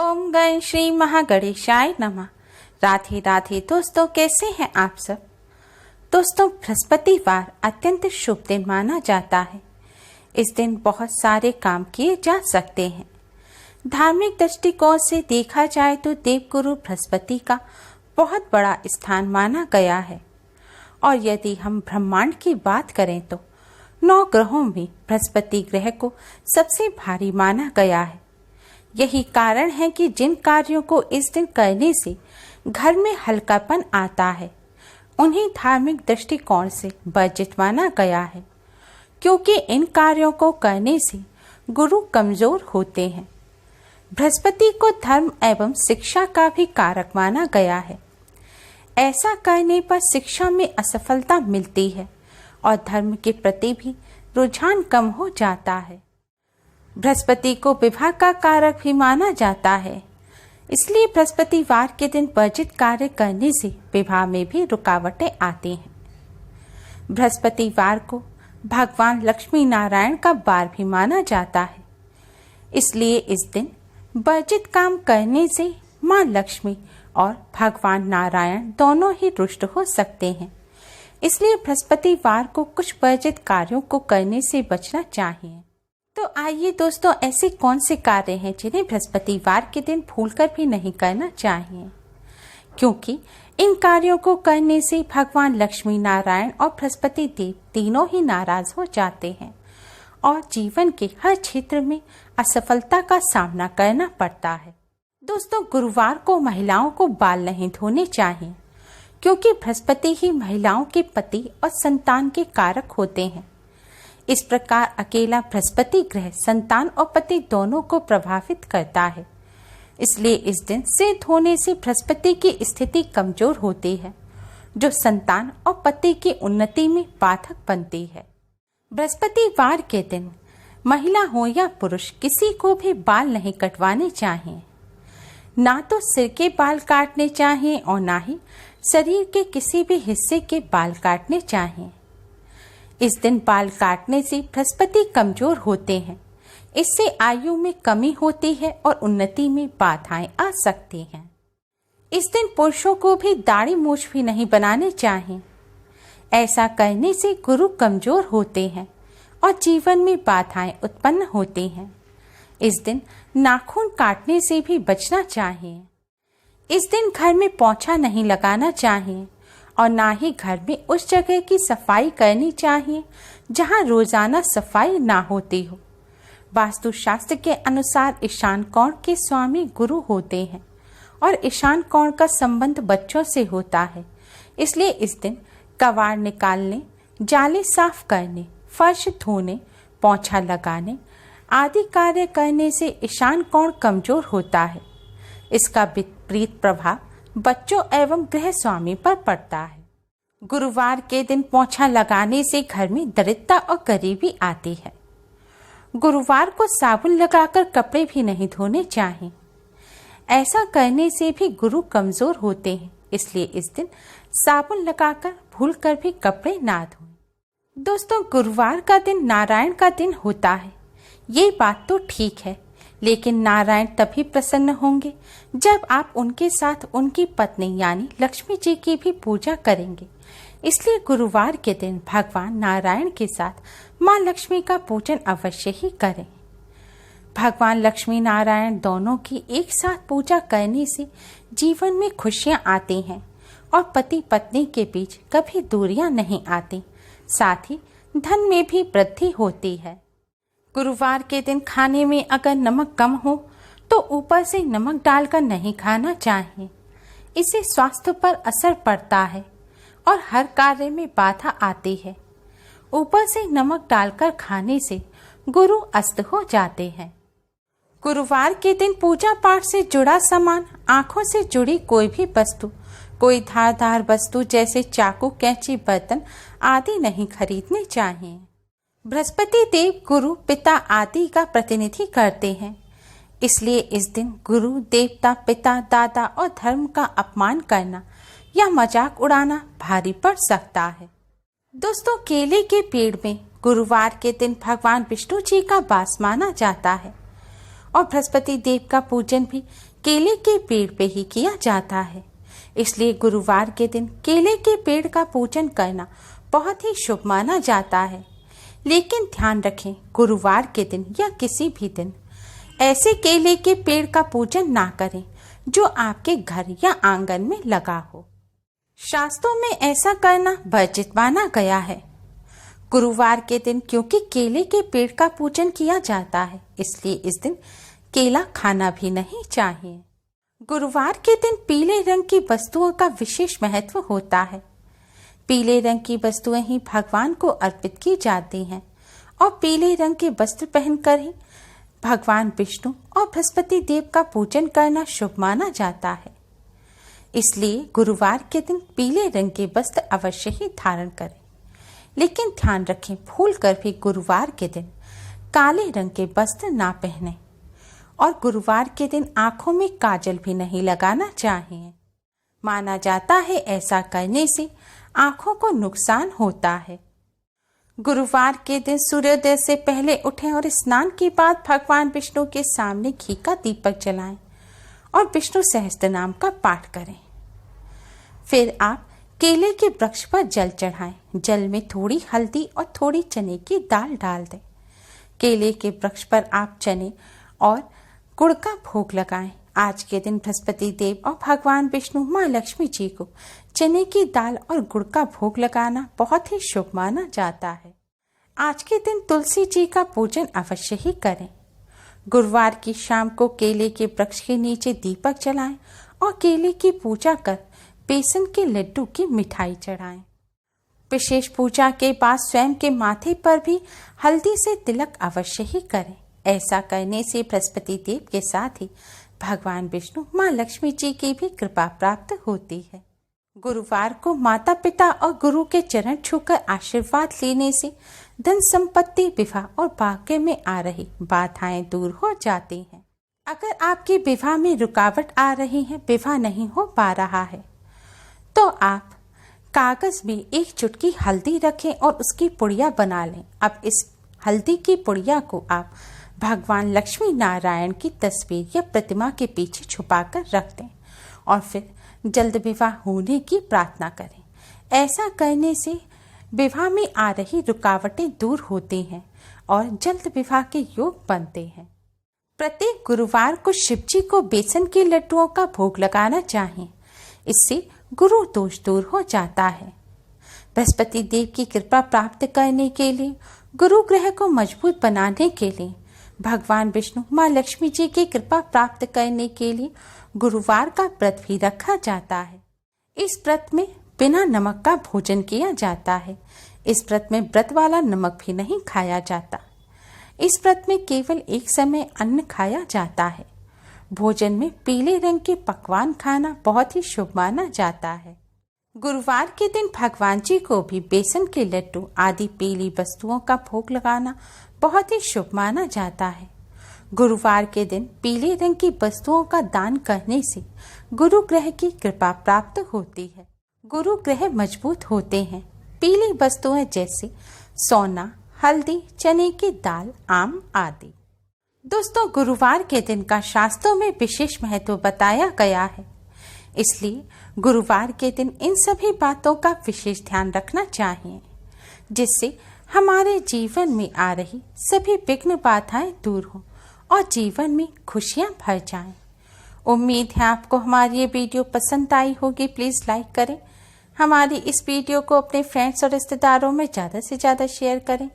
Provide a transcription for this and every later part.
ओम गण श्री महागणेशाय नमः। राधे राधे दोस्तों, कैसे हैं आप सब। दोस्तों, बृहस्पतिवार अत्यंत शुभ दिन माना जाता है। इस दिन बहुत सारे काम किए जा सकते हैं। धार्मिक दृष्टिकोण से देखा जाए तो देवगुरु बृहस्पति का बहुत बड़ा स्थान माना गया है। और यदि हम ब्रह्मांड की बात करें तो 9 ग्रहों में बृहस्पति ग्रह को सबसे भारी माना गया है। यही कारण है कि जिन कार्यों को इस दिन करने से घर में हल्कापन आता है, उन्हें धार्मिक दृष्टिकोण से वर्जित माना गया है, क्योंकि इन कार्यों को करने से गुरु कमजोर होते हैं। बृहस्पति को धर्म एवं शिक्षा का भी कारक माना गया है। ऐसा करने पर शिक्षा में असफलता मिलती है और धर्म के प्रति भी रुझान कम हो जाता है। बृहस्पति को विवाह का कारक भी माना जाता है, इसलिए बृहस्पतिवार के दिन वर्जित कार्य करने से विवाह में भी रुकावटें आती हैं। बृहस्पतिवार को भगवान लक्ष्मी नारायण का वार भी माना जाता है, इसलिए इस दिन वर्जित काम करने से मां लक्ष्मी और भगवान नारायण दोनों ही रुष्ट हो सकते हैं। इसलिए बृहस्पतिवार को कुछ वर्जित कार्यों को करने से बचना चाहिए। तो आइए दोस्तों, ऐसे कौन से कार्य हैं जिन्हें बृहस्पतिवार के दिन भूलकर भी नहीं करना चाहिए, क्योंकि इन कार्यों को करने से भगवान लक्ष्मी नारायण और बृहस्पति देव तीनों ही नाराज हो जाते हैं और जीवन के हर क्षेत्र में असफलता का सामना करना पड़ता है। दोस्तों, गुरुवार को महिलाओं को बाल नहीं धोने चाहिए, क्योंकि बृहस्पति ही महिलाओं के पति और संतान के कारक होते हैं। इस प्रकार अकेला बृहस्पति ग्रह संतान और पति दोनों को प्रभावित करता है। इसलिए इस दिन सिर धोने से बृहस्पति की स्थिति कमजोर होती है, जो संतान और पति की उन्नति में बाधक बनती है। बृहस्पतिवार के दिन महिला हो या पुरुष, किसी को भी बाल नहीं कटवाने चाहिए। ना तो सिर के बाल काटने चाहिए और ना ही शरीर के किसी भी हिस्से के बाल काटने चाहिए। इस दिन बाल काटने से बृहस्पति कमजोर होते हैं। इससे आयु में कमी होती है और उन्नति में बाधाएं आ सकती हैं। इस दिन पुरुषों को भी दाढ़ी मूछ भी नहीं बनाने चाहिए। ऐसा करने से गुरु कमजोर होते हैं और जीवन में बाधाएं उत्पन्न होती हैं। इस दिन नाखून काटने से भी बचना चाहिए। इस दिन घर में पोंछा नहीं लगाना चाहिए और ना ही घर में उस जगह की सफाई करनी चाहिए जहां रोजाना सफाई ना होती हो। वास्तुशास्त्र के अनुसार ईशान कोण के स्वामी गुरु होते हैं और ईशान कोण का संबंध बच्चों से होता है। इसलिए इस दिन कबाड़ निकालने, जाले साफ करने, फर्श धोने, पोंछा लगाने आदि कार्य करने से ईशान कोण कमजोर होता है। इसका विपरीत प्रभाव बच्चों एवं गृह स्वामी पर पड़ता है। गुरुवार के दिन पोंछा लगाने से घर में दरिद्रता और गरीबी आती है। गुरुवार को साबुन लगाकर कपड़े भी नहीं धोने चाहिए। ऐसा करने से भी गुरु कमजोर होते हैं, इसलिए इस दिन साबुन लगाकर भूलकर भी कपड़े ना धोएं। दोस्तों, गुरुवार का दिन नारायण का दिन होता है, ये बात तो ठीक है, लेकिन नारायण तभी प्रसन्न होंगे जब आप उनके साथ उनकी पत्नी यानी लक्ष्मी जी की भी पूजा करेंगे। इसलिए गुरुवार के दिन भगवान नारायण के साथ मां लक्ष्मी का पूजन अवश्य ही करें। भगवान लक्ष्मी नारायण दोनों की एक साथ पूजा करने से जीवन में खुशियां आती हैं और पति पत्नी के बीच कभी दूरियां नहीं आती। साथ ही धन में भी वृद्धि होती है। गुरुवार के दिन खाने में अगर नमक कम हो तो ऊपर से नमक डालकर नहीं खाना चाहिए। इससे स्वास्थ्य पर असर पड़ता है और हर कार्य में बाधा आती है। ऊपर से नमक डालकर खाने से गुरु अस्त हो जाते हैं। गुरुवार के दिन पूजा पाठ से जुड़ा सामान, आंखों से जुड़ी कोई भी वस्तु, कोई धारदार वस्तु जैसे चाकू, कैंची, बर्तन आदि नहीं खरीदने चाहिए। बृहस्पति देव गुरु, पिता आदि का प्रतिनिधि करते हैं। इसलिए इस दिन गुरु, देवता, पिता, दादा और धर्म का अपमान करना या मजाक उड़ाना भारी पड़ सकता है। दोस्तों, केले के पेड़ में गुरुवार के दिन भगवान विष्णु जी का वास माना जाता है और बृहस्पति देव का पूजन भी केले के पेड़ पे ही किया जाता है। इसलिए गुरुवार के दिन केले के पेड़ का पूजन करना बहुत ही शुभ माना जाता है। लेकिन ध्यान रखें, गुरुवार के दिन या किसी भी दिन ऐसे केले के पेड़ का पूजन ना करें जो आपके घर या आंगन में लगा हो। शास्त्रों में ऐसा करना वर्जित माना गया है। गुरुवार के दिन क्योंकि केले के पेड़ का पूजन किया जाता है, इसलिए इस दिन केला खाना भी नहीं चाहिए। गुरुवार के दिन पीले रंग की वस्तुओं का विशेष महत्व होता है। पीले रंग की वस्तुएं ही भगवान को अर्पित की जाती हैं और पीले रंग के वस्त्र पहनकर ही भगवान विष्णु और बृहस्पति देव का पूजन करना शुभ माना जाता है। इसलिए गुरुवार के दिन पीले रंग के वस्त्र अवश्य ही धारण करें। लेकिन ध्यान रखें, भूलकर भी गुरुवार के दिन काले रंग के वस्त्र ना पहनें और गुरुवार के दिन आंखों में काजल भी नहीं लगाना चाहिए। माना जाता है ऐसा करने से आंखों को नुकसान होता है। गुरुवार के दिन सूर्योदय से पहले उठें और स्नान के बाद भगवान विष्णु के सामने घी का दीपक जलाएं और विष्णु सहस्त्र नाम का पाठ करें। फिर आप केले के वृक्ष पर जल चढ़ाएं। जल में थोड़ी हल्दी और थोड़ी चने की दाल डाल दें। केले के वृक्ष पर आप चने और गुड़ का भोग लगाएं। आज के दिन बृहस्पति देव और भगवान विष्णु माँ लक्ष्मी जी को चने की दाल और गुड़ का भोग लगाना बहुत ही शुभ माना जाता है। आज के दिन तुलसी जी का पूजन अवश्य ही करें। गुरुवार की शाम को केले के वृक्ष के नीचे दीपक जलाएं और केले की पूजा कर बेसन के लड्डू की मिठाई चढ़ाएं। विशेष पूजा के बाद स्वयं के माथे पर भी हल्दी से तिलक अवश्य ही करें। ऐसा करने से बृहस्पति देव के साथ ही भगवान विष्णु माँ लक्ष्मी जी की भी कृपा प्राप्त होती है। गुरुवार को माता पिता और गुरु के चरण छूकर आशीर्वाद लेने से धन संपत्ति, विवाह और भाग्य में आ रही बाधाएं दूर हो जाती हैं। अगर आपके विवाह में रुकावट आ रही है, विवाह नहीं हो पा रहा है, तो आप कागज में एक चुटकी हल्दी रखें और उसकी पुड़िया बना लें। अब इस हल्दी की पुड़िया को आप भगवान लक्ष्मी नारायण की तस्वीर या प्रतिमा के पीछे छुपाकर रख दें और फिर जल्द विवाह होने की प्रार्थना करें। ऐसा करने से विवाह में आ रही रुकावटें दूर होती हैं और जल्द विवाह के योग बनते हैं। प्रत्येक गुरुवार को शिव जी को बेसन के लड्डुओं का भोग लगाना चाहिए। इससे गुरु दोष दूर हो जाता है। बृहस्पति देव की कृपा प्राप्त करने के लिए, गुरु ग्रह को मजबूत बनाने के लिए, भगवान विष्णु माँ लक्ष्मी जी की कृपा प्राप्त करने के लिए गुरुवार का व्रत भी रखा जाता है। इस व्रत में बिना नमक का भोजन किया जाता है। इस व्रत में व्रत वाला नमक भी नहीं खाया जाता। इस व्रत में केवल एक समय अन्न खाया जाता है। भोजन में पीले रंग के पकवान खाना बहुत ही शुभ माना जाता है। गुरुवार के दिन भगवान जी को भी बेसन के लड्डू आदि पीली वस्तुओं का भोग लगाना बहुत ही शुभ माना जाता है। गुरुवार के दिन पीले रंग की वस्तुओं का दान करने से गुरु ग्रह की कृपा प्राप्त होती है। गुरु ग्रह मजबूत होते हैं। पीली वस्तुएं जैसे सोना, हल्दी, चने की दाल, आम आदि। दोस्तों, गुरुवार के दिन का शास्त्रों में विशेष महत्व बताया गया है। इसलिए गुरुवार के दिन इन सभी बातों का विशेष ध्यान रखना चाहिए, जिससे हमारे जीवन में आ रही सभी विघ्न बाधाएं दूर हों और जीवन में खुशियां भर जाएं। उम्मीद है आपको हमारी ये वीडियो पसंद आई होगी। प्लीज़ लाइक करें। हमारी इस वीडियो को अपने फ्रेंड्स और रिश्तेदारों में ज़्यादा से ज़्यादा शेयर करें,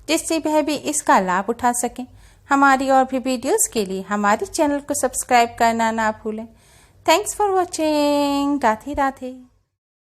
जिससे वह भी इसका लाभ उठा सकें। हमारी और भी वीडियोस के लिए हमारे चैनल को सब्सक्राइब करना ना भूलें। Thanks for watching. Radhe Radhe.